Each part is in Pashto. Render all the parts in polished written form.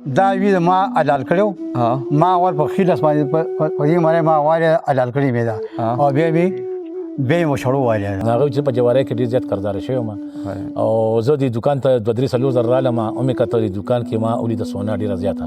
دا وی ما حلال کړو ما ور په خلاص باندې په دې باندې ما واره حلال کړی مې دا او بیا مو شړو وایي هغه چې په جواره کې ډیر زیات قرضدار شوی ما او زه د دکان ته 2-3 زره رااله ما او مې کته د دکان کې ما اولي د سونا ډیر زیاته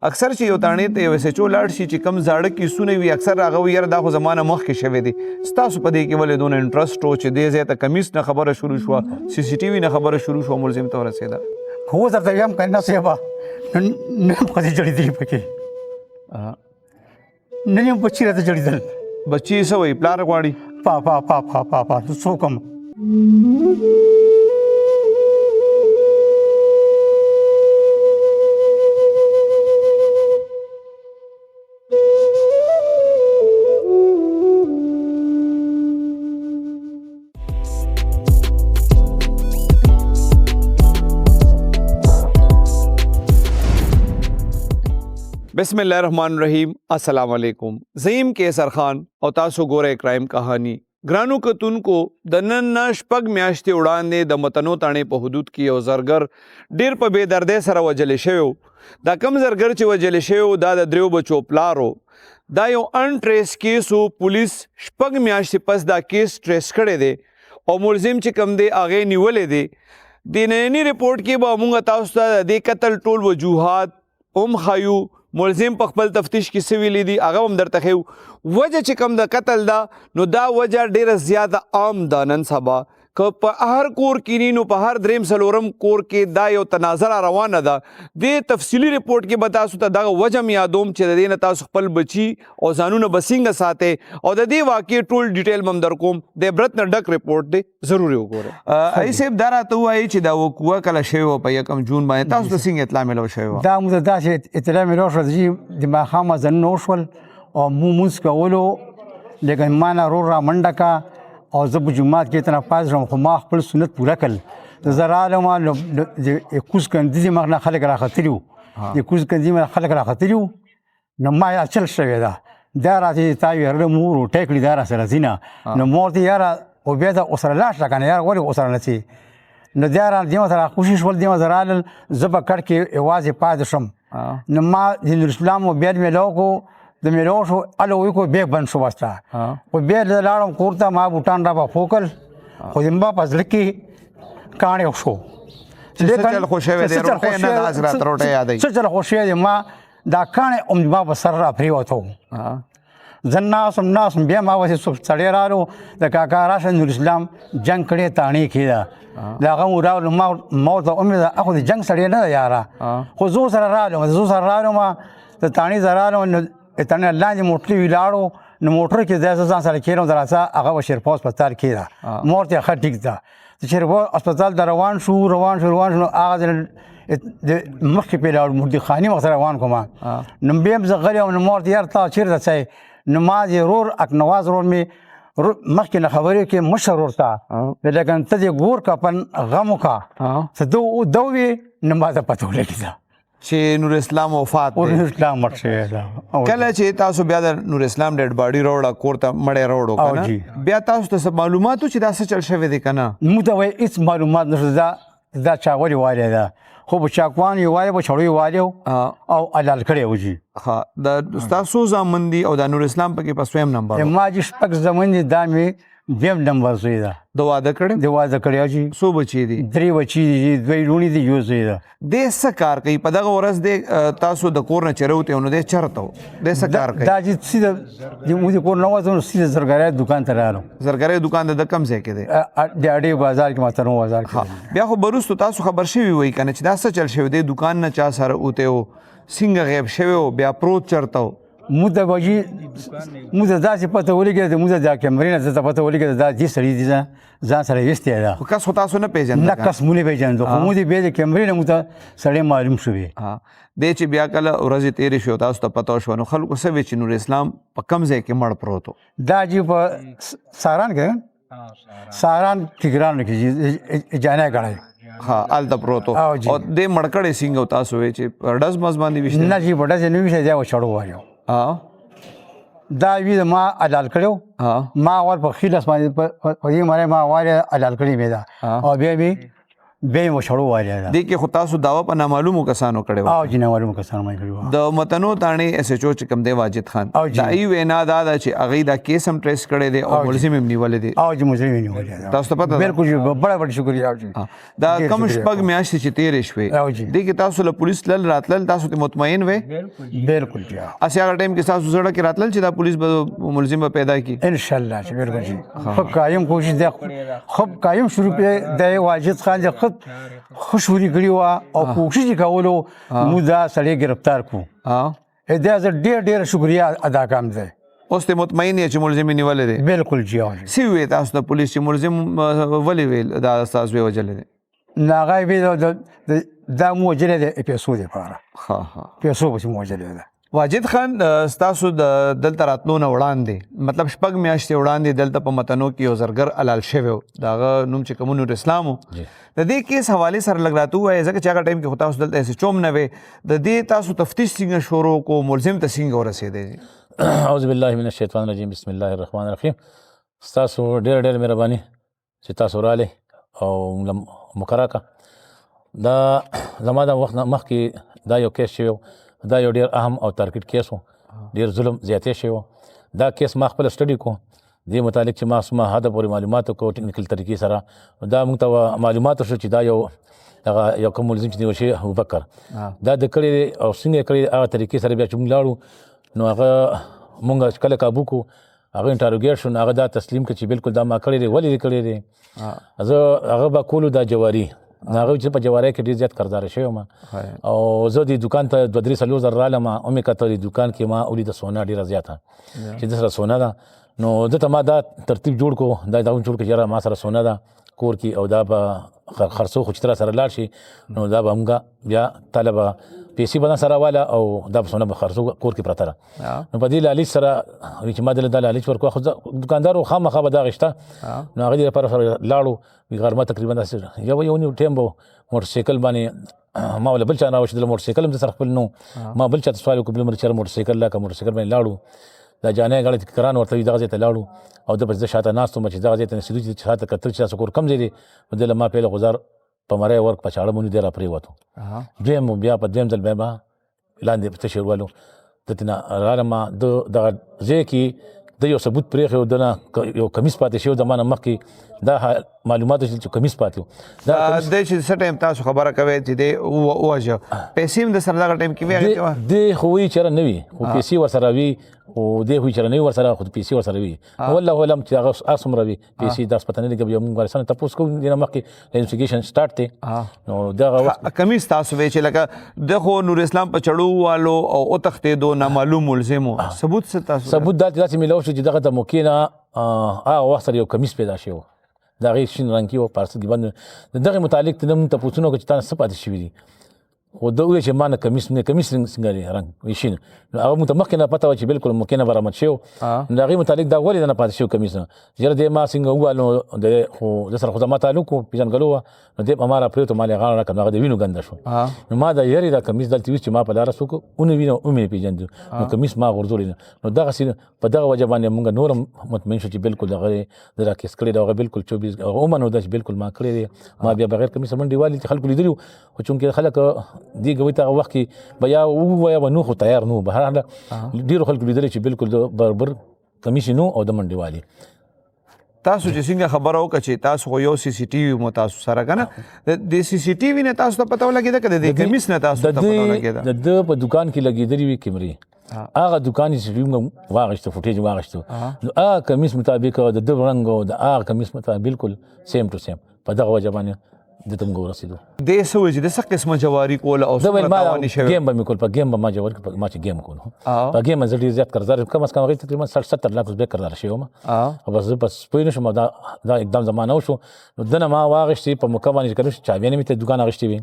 اکثر چې یو تانې ته یو سچو لاړ شي چې کم زاړه کیسونه وي اکثر هغه ویره دا خو زمانه مخکې شوی دی ستاسو په دې کې ولې دونه انټرست و چې دې ځای ته کمیس نه خبره شروع شوه سی سی ټي وي نه خبره شروع شوه ملزم ته ورسېده خو درته وایم که نه صاحبه نن ښځې جړېدلې پکې نن یم بچي راته جړېدل بچي څه وایي پلار غواړي پا څوک هم بسم الله الرحمن الرحیم السلام علیکم زیم کیسر خان او تاسو ګوره کرائم کہانی ګرانو کتونکو د نن شپږ میاشتې وړاندې د متنو تاڼې په حدود کې یو زرګر ډیر په بې دردۍ سره وجلې شوی دا کم زرګر چې وجلې شوی دا د 3 بچو پلارو دا یو ان ټریس کیس و پولیس شپږ میاشتې پس دا کیس ټریس کړی دی او ملزم چې کم دی هغې نیولی دی د ننني رپورټ کې به موږ تاسو ته د دې قتل ټول وجوهات هم ښیو ملزم په خپل تفتیش کې څه ویلي دي هغه هم درته ښیو وجه چې کوم د قتل ده نو دا وجه ډېره زیاته عام ده نن سبا که په هر کور کې نی نو په هر 3-4 کور کې دا یو تناظره روانه ده دې تفصیلي رپورټ کې به تاسو ته دغه وجه م یادوم چې د دې نه تاسو خپل بچي او ځانونه به څنګه ساتئ او د دې واقعې ټول ډیټیل به هم در کوم د عبرت نه ډک رپورټ دی ضروري وګورئ ای صاحب دا راته ووایي چې دا وقوعه کله شوې وه په 1 جون باندې تاسو ته څنګه اطلاع میلاو شوې وه دا موږ ته داسې اطلاع میلاو شوه چې د ماښامه ځانونه وشول او مو مونځ کولو لیکن ما نه رور را منډه کا او زه په جومات کې تنه پاس شوم خو ما خپل سنت پوره کړل زه راغلم د کوز کندي مخ نه خلک راختلي وو د کوز کندي مخ خلک راختلي وو نو ما یا چل شوې ده دا راځي تا ویرله مو روټۍ کړي دا راسره ځي نه نو مور ته یاره او بیا د اوسره لاړ شه که نه یاره ولې اوسره نه ځې نو بیا را دې سره کوشش ول دې زه راغلل زه په کټ کې یوازې پاتې شم نو ما د نوراسلام موبایل میلاو کړو د میلاو شو هلته وایي کو بیګ بند شو وسته خو بیا زه لاړم کور ته ما بوټان را به پوکل خو زما په زړه کې کاڼی شو څه چل خو شوی دی روټۍ نه د حضرت روټۍ یادوي څه چل خو شوی دی ما دا کاڼی هم زما په سر را پرېوتو زه ناست وم بیا ما پسې څوک سړی راغلو د کاکا راشه نوراسلام جنګ کړی تاڼې کې ده د هغه مو راغلو ما ورته ومې ده خو د جنګ سړی نه ده یاره خو زه ورسره راغلم د تاڼې زه راغلم نو تاڼې لاندې موټرې ولاړو نو موټر کې ځای زه ځان سره کښېنم د راځه هغه به شیرپا هسپتال کې ده ما ورته ښه ټیک ده د شیرپا هسپتال ته روان شو نو هغه ځل مخکې پرې لاړو مهدي مخ سره روان کوم نو بیا هم زه غلی وم نو ما ورته یار تا چېرته څه نو ما د رور اکنواز رور مې مخکې نه خبرې کې مشر ورور ته لیکن ته دې ګور که پن غم وکړه څه ده وي نو ما ته پته ولګېده چې نور اسلام وفات دی نور اسلام مړ شوی ده کله چې تاسو بیا د نور اسلام ډیډ باډي راوړه کور ته مړی راوړو که نه بیا تاسو ته څه معلومات و چې دا څه چل شوی دی که نه موږ ته وایي هېڅ معلومات نشته دا چا ولې وایلی ده خو به چاکوان یې وایي به چړو یې وایلی او حلال کړی و جي ښه د ستاسو زامن دي او د نور اسلام پکې په سویم نمبر ما چې 6 زامن دي دا مې 2 نمبر زوی ده د واده کړی د واده کړی جي څو بچي دي 3 بچي دي 2 لوڼې دي یو زوی ده دې څه کار کوي په دغه ورځ دی تاسو د کور نه چې راوتې نو دی چېرته و دی څه کار کوي دا چې سیده موږ د کور نه ووتو نو سیده زرګرۍ دکان ته راغلم زرګرۍ دکان د کم ځای کې دی د اډې بازار کې متنو بازار کې بیا خو بروستو تاسو خبر شوي وایي که نه چې دا څه چل شوی دی دکان نه چا سره اوتی و څنګه غیب شوی و بیا پروت چېرته و موږ ته به موږ ته داسې پته ولګېده موږ ته دا کیمرې نه ته پته ولګېده دا دې سړي دي ځان سره ویستی ده خو کس خو تاسو نه پېژنده نه کس مو نه پېژنده خو موږ بیا د کیمرې نه موږ ته سړی معلوم شوې دی چې بیا کله ورځې تېرې شوې تاسو ته پته شوه نو خلکو څه وی چې نور اسلام په کم ځای کې مړ پروت و دا چې په ساران کې کې ګرانو کې جانه کړی ها هلته پروت و او دې مړ کړی څنګه و تاسو وی چې په ډز مز باندې ویشته نه جي په ډز نه ویشته دی و چړو وایو دا وی ما حلال کړو ما ور په خیلس باندې په دې مره ما واره حلال کړی مې دا او بیا مو شړو وایي دا دې کې خو تاسو داوا په نامعلومو کسانو کړی و او جنه معلومه کسانو مې کړی د متنو تانې اس ایچ او چې کوم دی واجد خان دا ای وینا دا چې هغه دا کیس هم ټریس کړی دی او ملزم هم نیولې دی او چې مجرم نیولې تاسو ته پته بالکل بڑا شکریہ او جی دا کم شپږ میاشتې چې تیرې شوې دې کې تاسو له پولیس لل راتلل تاسو ته مطمئن وې بالکل جی اسی هغه ټایم کې تاسو سره کې راتلل چې دا پولیس به ملزم به پیدا کی ان شاء الله چې بالکل جی خو قائم کوشش دی خو قائم شروع کړي د واجد خان د خود خوشوري کړی و او کوشش کولو مو دا سړی گرفتار کو دا زه ډېر شکریہ ادا کوم زه اوس ته مطمئن یې چې ملزم نیولې دی بالکل جی سی وې تاسو ته پولیس چې ملزم ولې ویل دا تاسو وی وجلې دی ناغای به دا مو وجلې دی پیسو دی پاره ها پیسو به مو وجلې دی واجد خان تاسو د دلته راتلو نه وړاندې مطلب شپږ میاشتې وړاندې دلته په متنو کې یو زرګر حلال شوی و د هغه نوم چې کوم نور اسلام و د دې کیس حوالې سره لږ راته ووایه ځکه چې هغه ټایم کې خو تاسو دلته ایس ایچ او هم نه وې د دې تاسو تفتیش څنګه شروع کو ملزم ته څنګه ورسېدی اعوذ بالله من الشیطان الرجیم بسم الله الرحمن الرحیم ستاسو ډېر مهرباني چې تاسو راغلې او مقرره کړه دا زما د وخت مخکې دا یو کیس شوی دا یو ډېر اهم او تارګټ کیس و ډېر ظلم زیاتې شوی و دا کیس ما خپله سټډي کو دې متعلق چې ما څومره حده پورې معلومات وکړو ټکنیکل طریقې سره دا موږ ته معلومات شو چې دا یو کوم ملزم چې نیول شوی ابوبکر دا د کړی او څنګه کړی هغه طریقې سره بیا چې موږ لاړو نو هغه موږ کله کابو کو هغه انټروګیټ شو هغه دا تسلیم کړ چې بالکل دا ما کړی دی ولې کړی دی زه هغه به کولو دا جواري هغه چې په جواری کې ډېر زیات قرضدار شوی یم او زه د دکان ته 2-3 زره رالم او مې کتل دکان کې ما ولیده سونا ډېره زیاته چې د سره سونا ده نو دته ما دا ترتیب جوړ کو دا جوړ کړ چې ما سره سونا ده کور کې او دا به خرڅو خو چې تر سره لاړ شي نو دا به موږ بیا طالب پیسې به سره والا او دا به سونا به خرڅو کور کې پرته نو په دې لالچ سره چې ما دله د لالچ ورکو خو دکاندار خامخا به دا غشته نو هغه دې لپاره لاړو غرمه تقریبا داسې یو نیو ټیم به موټر سایکل باندې ما ولا بل چا راوښتل موټر سایکل هم سره خپل نو ما بل چا ته سوال وکړ بل مرچ موټر سایکل لا موټر سایکل باندې لاړو دا جانې غړې کران ورته دغه ځای ته لاړو او د بس شاته ناس ته چې دغه ځای ته نسلو چې شاته کتل چې تاسو کور کم ځای دی بدل ما په غزار په مړی ورک په چاړه مونږ ډیر پرې وته دویم بیا په دویم ځل بیا لاندې په تشورولو دتنه رالما د ځای کې د یو ثبوت پرې خو یو کمیس پاتې شو د مانه مخکې دا معلومات چې کمیس پاتې دا د چې ټایم تاسو خبره کوي چې دی اوجه پیسې هم د سره دا ټایم کې وی دی خو وی چر نه وي خو پیسې ور سره وي او دی خو چر نه ور سره خو پیسې ور سره وي والله علم چې هغه اسمره وي پیسې د پته نه لګي یو موږ ورسره تاسو کوم دینه مخکې انویسټیګیشن سٹارټ ته نو دا کمیس تاسو وی چې لکه د خو نور اسلام په چړو والو او تختې دو نامعلوم ملزمو ثبوت څه تاسو ثبوت دا چې ملو شو چې دغه د موکینا وخت یو کمیس پیدا شو دا غي شین رنګ کې او پارس دی باندې دغه متعلق ته موږ ته پوښتنه کوي چې تاسو څه پاتې شوی دي خو دا وی چې مان کمیس څنګه رنګ وشین نو هغه مت مخکې نه پته و چې بالکل ممکنه برآمد شو نو هغه متعلق دا ولې نه پاتې شو کمیس جره دې ما څنګه وګالو د خو د سره خو ما تعلق پیژنګلو نو دې اماره پرېته مال غاړه کړه هغه د وینو ګنده شو نو ما دا یری دا کمیس دلته وی چې ما په لار سوکو اون وینو مې پیژند نو کمیس ما غردول نو دغه سین په دغه وجه باندې مونږ نور مطمئن شو چې بالکل دغه د کیس کړي دا بالکل 24 او منو دا بالکل ما کړی ما بیا بغیر کمیس منډي والی خلکو لیدلو خو چونکه خلک دی ګوي ته وخت کې بیا و نو خو تیار نو بهر حال ډیرو خلکو لیدل چې بالکل برابر کمیس نو او د منډي والی تاسو چې څنګه خبره وکړه چې تاسو خو یو سی سی ټي وي مو تاسو سره کنه د سی سی ټي وي نه تاسو ته پته ولګیده کده د کمیس نه تاسو ته پته ولګیده د په دکان کې لګیدلې وي کیمرې هغه دکان چې موږ واغشته فوټیج واغشته نو هغه کمیس مطابق د رنګ او د هغه کمیس مطابق بالکل سیم ټو سیم په دغه وجه باندې د تم ګور رسیدو د سوي چې د څه قسمه جواری کول او څه تاوانی شوی گیم به مې کول په گیم به ما جوار ما چې گیم کول په گیم زه ډیر زیات قرضدار کم از کم غیر تقریبا 70 لک روپے قرضدار شوم او بس پوینه شم دا اقدام زمانه وشو نو دنه ما واغشتي په مکمل کړو چې چابینه مې ته دکان اغشتي وي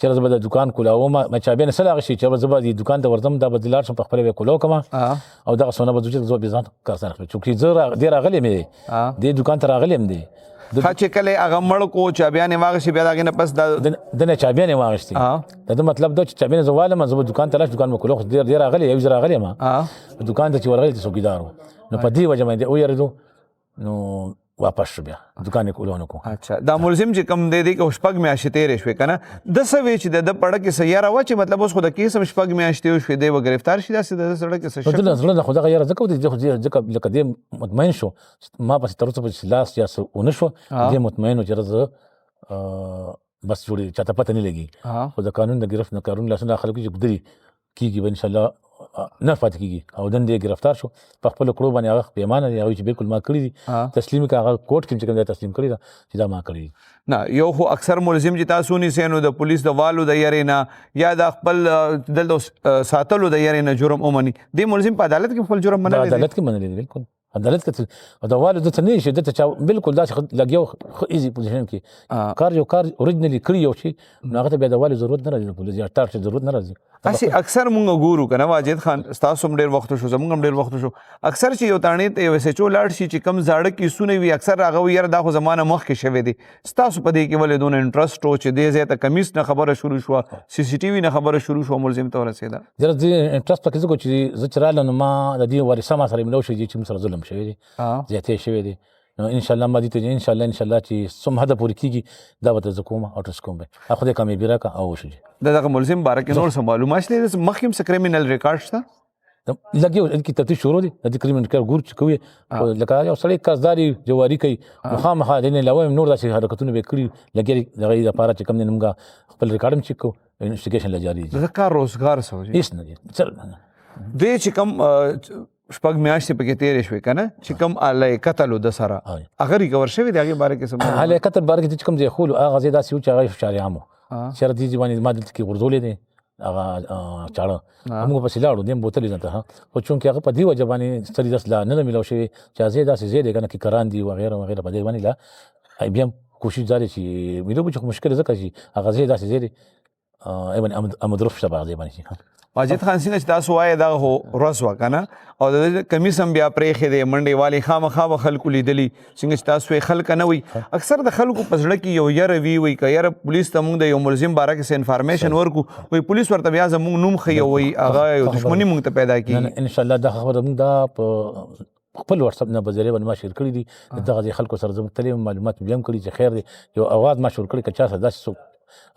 چې زه به د دکان کولاو ما چابینه سره اغشتي چې زه به د دکان ته ورځم دا بدلار شم په خپل وکولو کما او دا سونه به چې زه به ځان قرضدار کړم چې زه ډیر غلې مې د دکان ته راغلم دي چې کله هغه مړ کو چابیانې واغشي بیا دغه نه پس دنه چابیانې واغشتي دا مطلب دا چې چابیانې زواله ما زه دکان ته لاړ دکان مکلو ډیر راغلی یو ځل راغلی ما دکان ته چې ورغلی څوکیدار نو په دې وجه باندې او یریدو نو واپس شو بیا دکان یې کولو نکو. اچھا دا ملزم چې کم دی کې شپږ میاشتې تېرې شوې که نه د څه وی چې د پړه کې سیاره وه چې مطلب اوس خو د کیس هم شپږ میاشتې وشوې دی به ګرفتار شي داسې د زړه کې څه شک زړه خو دغه یاره ځکه ځکه لکه دې مطمئن شو ما پسې تر اوسه پورې لاس یا څه ونه شو دې مطمئن و چې زه بس جوړې چاته پته نه لګي خو د قانون د گرفت نه قانون لاسونه خلکو چې ګدري کېږي به انشاءالله نه پاتې کېږي او دن دې گرفتار شو په خپلو کړو باندې هغه پیمانه دی هغوی چې بالکل ما کړي دي تسلیم کړه هغه کوټ کې چې کوم ځای تسلیم کړي ده چې دا ما کړي دي. نه یو خو اکثر ملزم چې تاسو ونیسئ نو د پولیس د والو د یارې نه یا د خپل دلته ساتلو د یارې نه جرم ومني دې ملزم په عدالت کې خپل جرم منلی دی عدالت کې منلی دی بالکل عدالت کې د والو دته نه شي دته چا بالکل داسې لګیو ښه ایزي پوزیشن کې کار یو کار اوریجنلی کړي یو شي نو هغه ته بیا د والو ضرورت نه راځي د پولیس یا ټار ضرورت نه راځي. هسې اکثر مونږ ګورو که نه واجد خان ستاسو هم ډېر وخت شو زمونږ هم ډېر وخت شو اکثر چې یو تاڼې ته یو SHO لاړ شي چې کم زاړه کیسونه وي اکثر هغه وي یاره دا خو زمانه مخکې شوی دی ستاسو په دې کې ولې دونه انټرسټ و چې دې ځای ته کمیس نه خبره شروع شوه CCTV نه خبره شروع شوه ملزم ته ورسېده زه دې انټرسټ پکې ځکه چې زه چې رالم نو ما د دې وارثه ما سره ملو شي چې موږ سره ظلم شوی دی زیاتې شوی دی نو انشاءالله ما دې ته انشاءالله چې څوم حده پورې کېږي دا به ته زه کوم او ټرس کوم به خدای کامیابي راکړه او وشي دغه ملزم باره کې نور څه معلومات شته مخکې هم څه کرمینل ریکارډ شته لګي کې تفتیش شروع دي د کرمینل کار ګور چې کوي لکه یو سړی قصداري جواري کوي مخامخ د نه علاوه نور داسې حرکتونه به کړي لګي دغه لپاره چې کوم نه موږ خپل ریکارډ هم چیک کوو انویسټیګیشن لجاري دي د کار روزګار څه وجه هیڅ نه دي دوی چې کوم شپږ میاشتې پکې تېرې شوې که نه چې کوم اله قتل و د سره هغه ریکور شوي د هغې باره کې څه اله قتل باره کې چې کوم ځای خولو هغه ځای داسې و چې هغه شاري عام و چېرته دې باندې ما دلته کې غورځولی دی هغه چاړه موږ پسې لاړو دې هم بوتلې ځان ته خو چونکې هغه په دې وجه باندې ستړي داس لا نه ده میلاو شوې چې ځای داسې ځای دی که نه کې کران دي وغیره وغیره په دې باندې لا بیا هم کوشش جاري چې میلو چې مشکل ځکه چې هغه ځای داسې ځای دی امدروف شته په هغه ځای باندې شي واجد خان څنګه چې تاسو وایې دغه خو ورځ وه که نه او د کمیس هم بیا پرېښې دی منډې والې خامخا به خلکو لیدلي څنګه چې تاسو یې خلک نه وي اکثر د خلکو په زړه کې یو یره وي وایي که یاره پولیس ته موږ د یو ملزم باره کې څه انفارمیشن ورکړو وایي پولیس ورته بیا زموږ نوم ښیي وایي هغه یو دښمني موږ ته پیدا کېږي انشاءالله دا خبره موږ دا په خپل واتساپ نه په ذریعه باندې ما شیر کړي دي دغه ځای خلکو سره زه مختلف معلومات بیا هم کړي چې خیر دی یو اواز ما شروع کړی که چا سره داسې څوک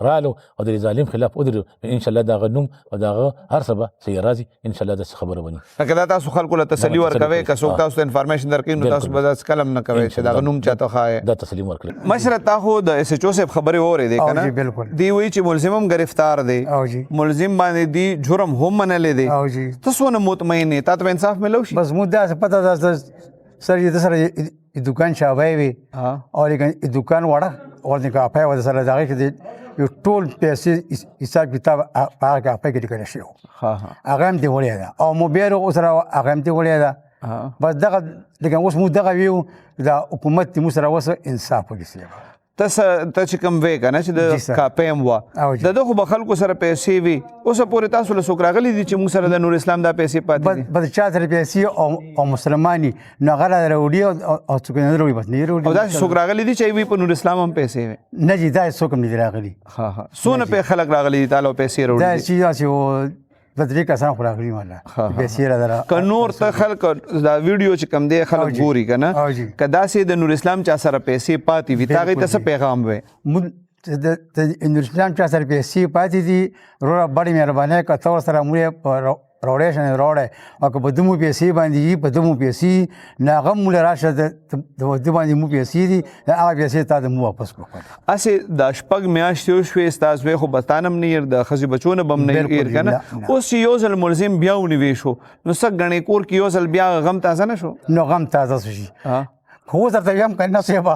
رالو او د ظالم خلاف ودرېدو انشاءالله د هغه نوم او د هغه هر څه به صحیح راځي انشاءالله داسې خبره بني لکه دا تاسو خلکو له تسلي ورکوئ که څوک تاسو ته انفارمیشن درکوي نو تاسو به داسې کلم نه کوئ چې د هغه نوم چاته ښایي دا تسلیم ورکړئ مشره تا خو د SHO صاحب خبرې واورېدې که نه بالکل دی وایي چې ملزم هم ګرفتار دی ملزم باندې دی جرم هم منلی دی ته څونه مطمئن یې تا ته به انصاف میلو شي بس موږ داسې پته ده سر د سره دکان شابه وي او لیکن دکان وړه اور د کاپای و سره دغه کې یو ټول پیسې حساب کتاب په هغه کاپای کې لیکل شوی هغه هم دې وړی ده او موبایل اوس را هغه هم دې وړی ده بس دغه لیکن اوس موږ دغه ویو د حکومت موږ سره اوس انصاف وکړي ته چې کوم وی که نه چې د کاپۍ هم وه د ده خو به خلکو سره پیسې وي اوسه پورې تاسو له څوک راغلي دي چې موږ سره د نور اسلام دا پیسې پاتې دي بس چا سره پیسې او مسلمان وي نو هغه را راوړي او څوک نه راوړي بس نه راوړي او داسې څوک راغلي دي چې وي په نور اسلام هم پیسې وي نه جي داسې څوک هم نه دي راغلي څونه خلک راغلي دي تا له پیسې راوړي داسې بدرې کسان خو راغلي ماله پیسې را دره که نور ته خلک دا ویډیو چې کم دی خلک ګوري که نه که داسې د نور اسلام چا سره پیسې پاتې وي تا هغې ته څه پیغام وی د نور اسلام چا سره پیسې پاتې دي وروره بډې مهرباني که ته ورسره موږ په روړی شنې روړی او که په دمو پیسې باندې وي په دمو پیسې نه هغه موږ راشه د ده باندې مو پیسې دي هغه پیسې تا د مو واپس کړو هسې دا شپږ میاشتې وشوې ستا زوی خو به تا نه هم نه هېر د ښځې بچو نه به هم نه هېر که نه اوس چې یو ځل ملزم بیا ونیوی شو نو څه ګڼې کور کې یو ځل بیا غم تازه نه شو نو غم تازه شي خو اوس درته ویم که نه صاحبه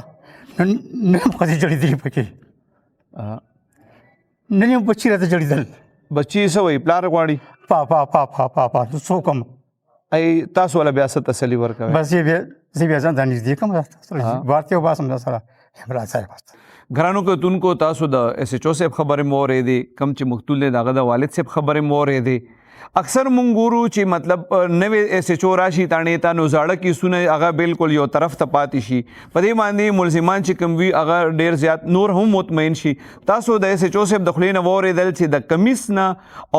نن هم ښځې جړېدلې پکې نن هم بچي راته جړېدل بچي څه وایي پلار غواړي پا څوک هم ای تاسو والا بیا څه تسلي ورکوئ بس زه بیا ځان ته نږدې کړم بارتیا وباسم در سره عمران صاحب ګرانو کتونکو تاسو د SHO صاحب خبرې مو اورېدې کوم چې مقتول دی د هغه د والد صاحب خبرې مو اورېدې اکثر مونږ ګورو چې مطلب نوې ایس ایچ او راشي تانې ته نو زاړه کیسونه هغه بالکل یو طرف ته پاتې شي په دې باندې ملزمان چې کوم وي هغه ډېر زیات نور هم مطمئن شي تاسو د ایس ایچ او صاحب د خولې نه واورېدل چې د کمیس نه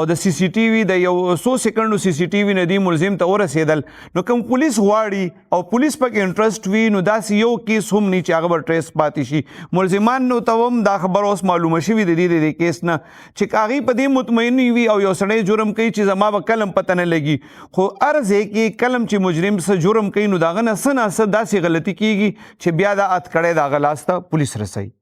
او د سی سی ټي وي د یو څو سیکنډو سی سی ټي وي نه دی ملزم ته ورسېدل نو کوم پولیس غواړي او پولیس پکې انټرسټ وي نو داسې یو کیس هم نه چې هغه به ټریس پاتې شي ملزمان نو ته هم دا خبر اوس معلومه شوي د دې کیس نه چې هغوی په دې مطمئن وي او یو سړی جرم کوي چې زما به کلم پته نه لګي خو هر ځای کې کلم چې مجرم څه جرم کوي نو د هغه نه څه نه څه داسې غلطي کېږي چې بیا دا اتکړی د هغه لاس ته پولیس رسوي